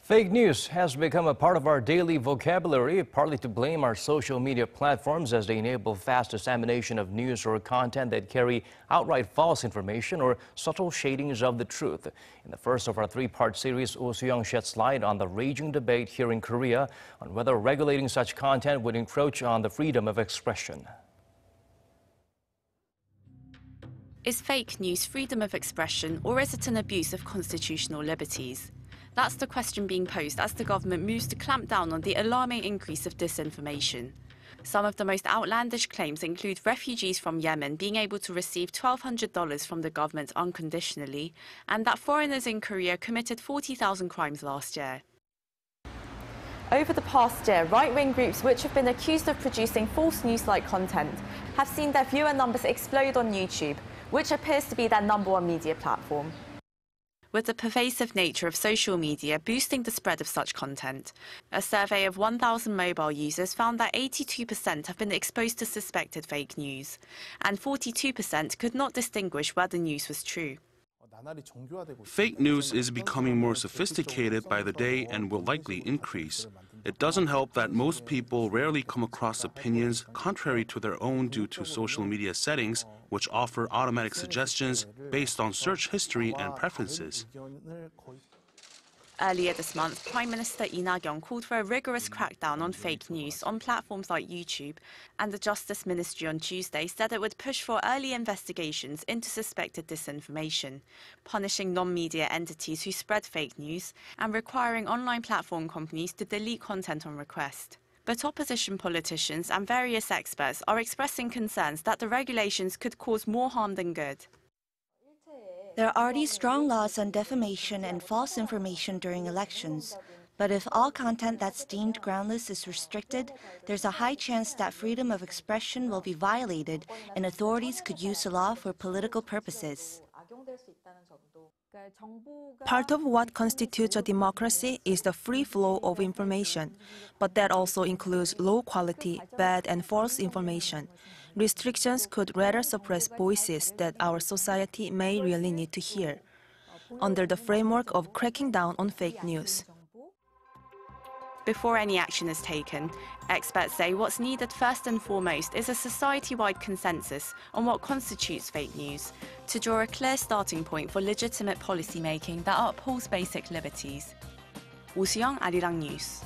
Fake news has become a part of our daily vocabulary, partly to blame our social media platforms as they enable fast dissemination of news or content that carry outright false information or subtle shadings of the truth. In the first of our three-part series, Soo-young sheds light on the raging debate here in Korea on whether regulating such content would encroach on the freedom of expression. Is fake news freedom of expression, or is it an abuse of constitutional liberties? That's the question being posed as the government moves to clamp down on the alarming increase of disinformation. Some of the most outlandish claims include refugees from Yemen being able to receive $1,200 from the government unconditionally, and that foreigners in Korea committed 40,000 crimes last year. Over the past year, right-wing groups which have been accused of producing false news-like content have seen their viewer numbers explode on YouTube, which appears to be their #1 media platform. With the pervasive nature of social media boosting the spread of such content, a survey of 1,000 mobile users found that 82% have been exposed to suspected fake news, and 42% could not distinguish whether news was true. Fake news is becoming more sophisticated by the day and will likely increase. It doesn't help that most people rarely come across opinions contrary to their own due to social media settings, which offer automatic suggestions based on search history and preferences. Earlier this month, Prime Minister Lee called for a rigorous crackdown on fake news on platforms like YouTube, and the Justice Ministry on Tuesday said it would push for early investigations into suspected disinformation, punishing non-media entities who spread fake news, and requiring online platform companies to delete content on request. But opposition politicians and various experts are expressing concerns that the regulations could cause more harm than good. There are already strong laws on defamation and false information during elections. But if all content that's deemed groundless is restricted, there's a high chance that freedom of expression will be violated and authorities could use the law for political purposes. Part of what constitutes a democracy is the free flow of information, but that also includes low quality, bad and false information. Restrictions could rather suppress voices that our society may really need to hear, under the framework of cracking down on fake news. Before any action is taken, experts say what's needed first and foremost is a society-wide consensus on what constitutes fake news, to draw a clear starting point for legitimate policy making that upholds basic liberties. Soo-young, Arirang News.